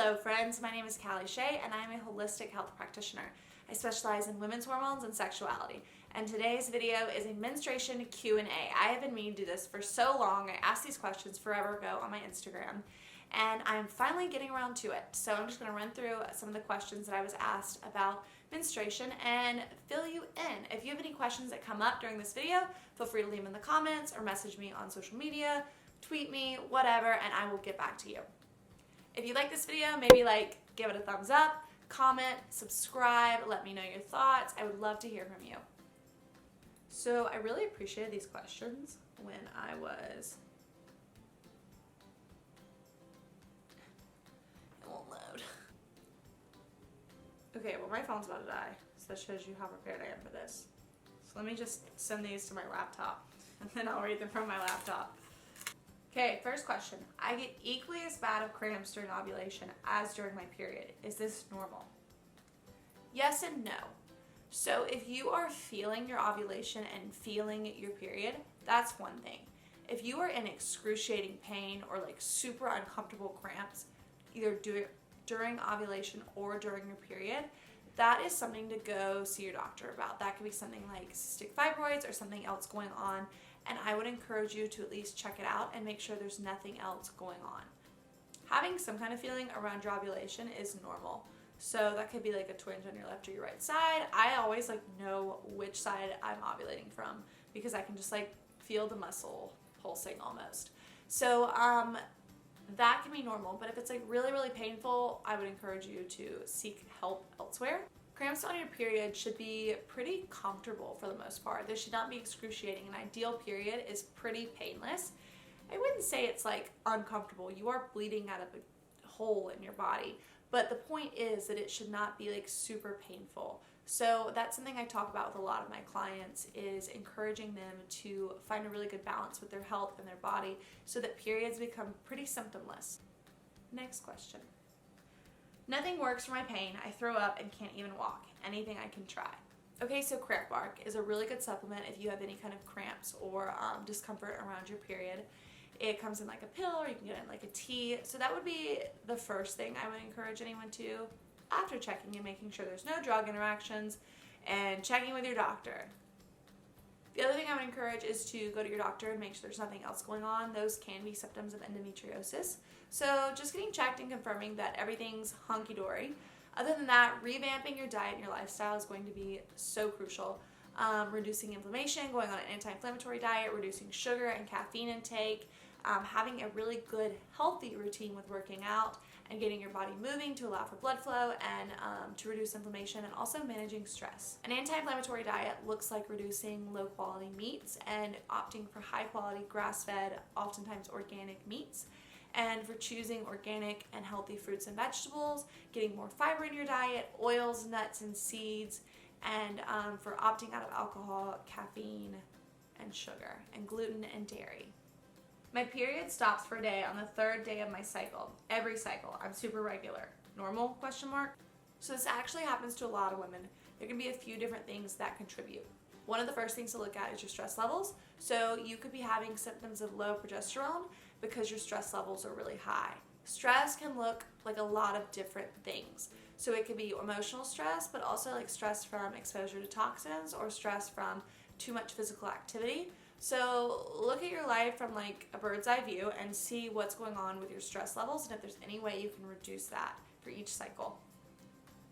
Hello friends, my name is Calee Shea and I am a holistic health practitioner. I specialize in women's hormones and sexuality. And today's video is a menstruation Q&A. I have been meaning to do this for so long. I asked these questions forever ago on my Instagram and I'm finally getting around to it. So I'm just going to run through some of the questions that I was asked about menstruation and fill you in. If you have any questions that come up during this video, feel free to leave them in the comments or message me on social media, tweet me, whatever, and I will get back to you. If you like this video, maybe give it a thumbs up, comment, subscribe, let me know your thoughts. I would love to hear from you. So I really appreciated these questions when I was... It won't load. Okay, well my phone's about to die, so that shows you how prepared I am for this. So let me just send these to my laptop, and then I'll read them from my laptop. Okay, first question. I get equally as bad of cramps during ovulation as during my period. Is this normal? Yes and no. So if you are feeling your ovulation and feeling your period, that's one thing. If you are in excruciating pain or super uncomfortable cramps, either during ovulation or during your period, that is something to go see your doctor about. That could be something like cystic fibroids or something else going on. And I would encourage you to at least check it out and make sure there's nothing else going on. Having some kind of feeling around your ovulation is normal. So that could be like a twinge on your left or your right side. I always know which side I'm ovulating from because I can just feel the muscle pulsing almost. So that can be normal, but if it's really, really painful, I would encourage you to seek help elsewhere. Cramps on your period should be pretty comfortable for the most part. They should not be excruciating. An ideal period is pretty painless. I wouldn't say it's uncomfortable. You are bleeding out of a hole in your body, but the point is that it should not be super painful. So that's something I talk about with a lot of my clients, is encouraging them to find a really good balance with their health and their body so that periods become pretty symptomless. Next question. Nothing works for my pain. I throw up and can't even walk. Anything I can try. Okay, so cramp bark is a really good supplement if you have any kind of cramps or discomfort around your period. It comes in a pill, or you can get it in a tea. So that would be the first thing I would encourage anyone to, after checking and making sure there's no drug interactions and checking with your doctor. The other thing I would encourage is to go to your doctor and make sure there's nothing else going on. Those can be symptoms of endometriosis. So just getting checked and confirming that everything's hunky-dory. Other than that, revamping your diet and your lifestyle is going to be so crucial. Reducing inflammation, going on an anti-inflammatory diet, reducing sugar and caffeine intake, having a really good healthy routine with working out and getting your body moving to allow for blood flow and to reduce inflammation, and also managing stress. An anti-inflammatory diet looks like reducing low quality meats and opting for high quality grass-fed, oftentimes organic meats, and for choosing organic and healthy fruits and vegetables, getting more fiber in your diet, oils, nuts, and seeds, and for opting out of alcohol, caffeine, and sugar, and gluten and dairy. My period stops for a day on the third day of my cycle. Every cycle. I'm super regular. Normal? ? So this actually happens to a lot of women. There can be a few different things that contribute. One of the first things to look at is your stress levels. So you could be having symptoms of low progesterone because your stress levels are really high. Stress can look like a lot of different things. So it could be emotional stress, but also stress from exposure to toxins or stress from too much physical activity. So look at your life from a bird's eye view and see what's going on with your stress levels and if there's any way you can reduce that for each cycle.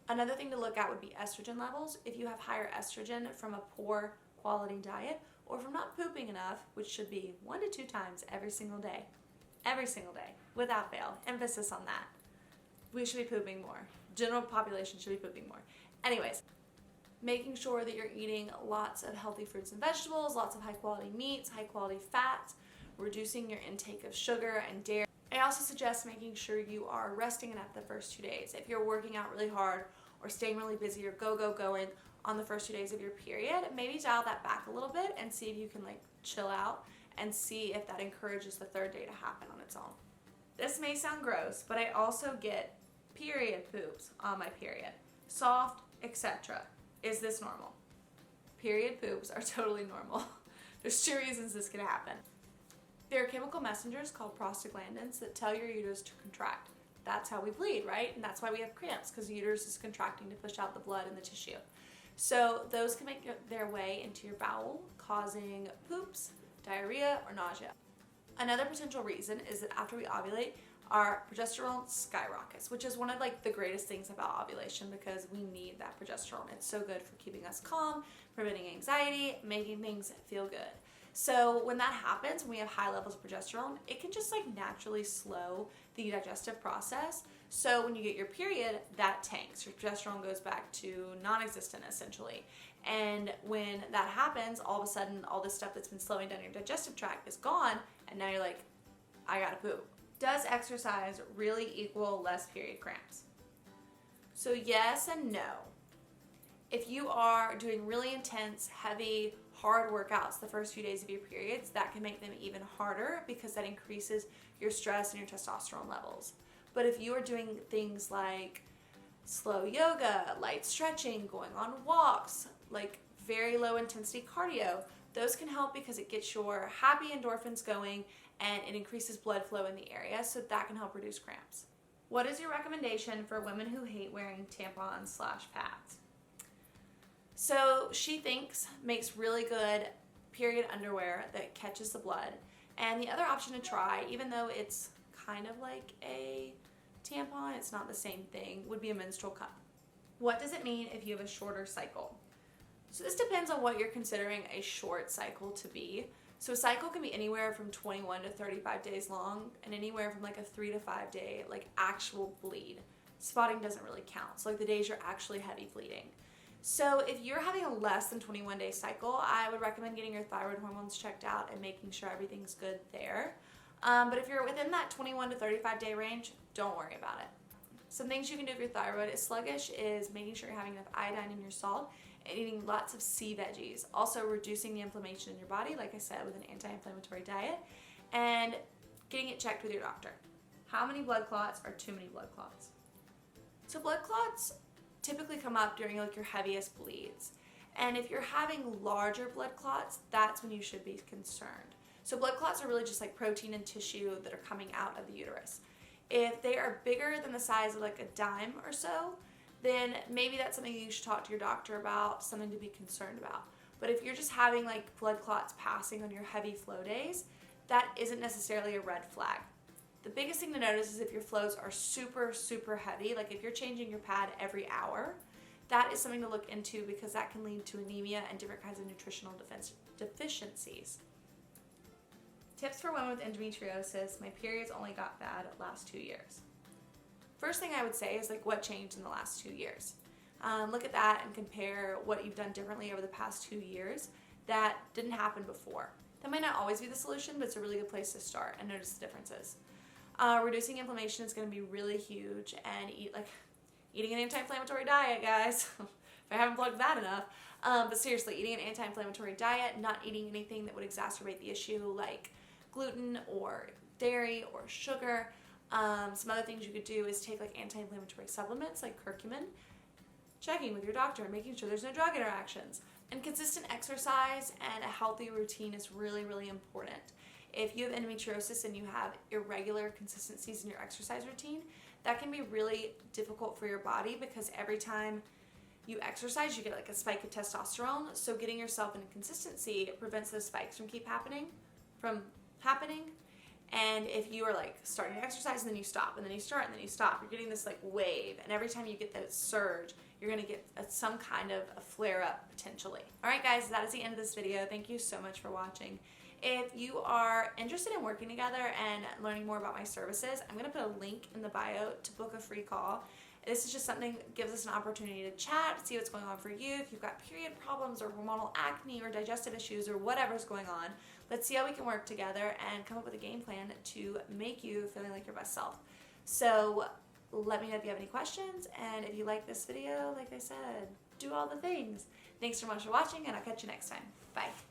Another thing to look at would be estrogen levels. If you have higher estrogen from a poor quality diet or from not pooping enough, which should be 1 to 2 times every single day, without fail, emphasis on that. We should be pooping more. General population should be pooping more. Anyways, making sure that you're eating lots of healthy fruits and vegetables, lots of high quality meats, high quality fats, reducing your intake of sugar and dairy. I also suggest making sure you are resting enough the first 2 days. If you're working out really hard or staying really busy or going on the first 2 days of your period, maybe dial that back a little bit and see if you can chill out and see if that encourages the third day to happen on its own. This may sound gross, but I also get period poops on my period. Soft, etc. Is this normal? Period poops are totally normal. There's 2 reasons this can happen. There are chemical messengers called prostaglandins that tell your uterus to contract. that's how we bleed, right? And that's why we have cramps, because the uterus is contracting to push out the blood in the tissue. So those can make their way into your bowel, causing poops, diarrhea, or nausea. Another potential reason is that after we ovulate, our progesterone skyrockets, which is one of like the greatest things about ovulation, because we need that progesterone. It's so good for keeping us calm, preventing anxiety, making things feel good. So when that happens, when we have high levels of progesterone, it can just like naturally slow the digestive process. So when you get your period, that tanks. Your progesterone goes back to non-existent essentially. And when that happens, all of a sudden, all this stuff that's been slowing down your digestive tract is gone, and now you're like, I gotta poop. Does exercise really equal less period cramps? So yes and no. If you are doing really intense, heavy, hard workouts the first few days of your periods, that can make them even harder because that increases your stress and your testosterone levels. But if you are doing things like slow yoga, light stretching, going on walks, like very low intensity cardio, those can help because it gets your happy endorphins going and it increases blood flow in the area, so that can help reduce cramps. What is your recommendation for women who hate wearing tampons/pads? So She Thinks makes really good period underwear that catches the blood. And the other option to try, even though it's kind of like a tampon, it's not the same thing, would be a menstrual cup. What does it mean if you have a shorter cycle? So this depends on what you're considering a short cycle to be. So a cycle can be anywhere from 21 to 35 days long, and anywhere from like a 3 to 5 day like actual bleed. Spotting doesn't really count, so like the days you're actually heavy bleeding. So if you're having a less than 21 day cycle, I would recommend getting your thyroid hormones checked out and making sure everything's good there. But if you're within that 21 to 35 day range, don't worry about it. Some things you can do if your thyroid is sluggish is making sure you're having enough iodine in your salt and eating lots of sea veggies. Also reducing the inflammation in your body, like I said, with an anti-inflammatory diet, and getting it checked with your doctor. How many blood clots are too many blood clots? So blood clots typically come up during like your heaviest bleeds. And if you're having larger blood clots, that's when you should be concerned. So blood clots are really just like protein and tissue that are coming out of the uterus. If they are bigger than the size of like a dime or so, then maybe that's something you should talk to your doctor about, something to be concerned about. But if you're just having like blood clots passing on your heavy flow days, that isn't necessarily a red flag. The biggest thing to notice is if your flows are super, super heavy, like if you're changing your pad every hour, that is something to look into because that can lead to anemia and different kinds of nutritional deficiencies. Tips for women with endometriosis. My periods only got bad last 2 years. First thing I would say is like what changed in the last 2 years. Look at that and compare what you've done differently over the past 2 years that didn't happen before. That might not always be the solution, but it's a really good place to start and notice the differences. Reducing inflammation is going to be really huge, and eating an anti-inflammatory diet, guys. If I haven't plugged that enough. But seriously, eating an anti-inflammatory diet, not eating anything that would exacerbate the issue like gluten or dairy or sugar. Some other things you could do is take like anti-inflammatory supplements like curcumin, checking with your doctor and making sure there's no drug interactions. And consistent exercise and a healthy routine is really, really important. If you have endometriosis and you have irregular consistencies in your exercise routine, that can be really difficult for your body because every time you exercise, you get like a spike of testosterone. So getting yourself in consistency prevents those spikes from happening. And if you are like starting to exercise and then you stop and then you start and then you stop, you're getting this like wave. And every time you get that surge, you're going to get some kind of a flare up potentially. All right, guys, that is the end of this video. Thank you so much for watching. If you are interested in working together and learning more about my services, I'm going to put a link in the bio to book a free call. This is just something that gives us an opportunity to chat, see what's going on for you. If you've got period problems or hormonal acne or digestive issues or whatever's going on, let's see how we can work together and come up with a game plan to make you feeling like your best self. So let me know if you have any questions, and if you like this video, like I said, do all the things. Thanks so much for watching, and I'll catch you next time. Bye.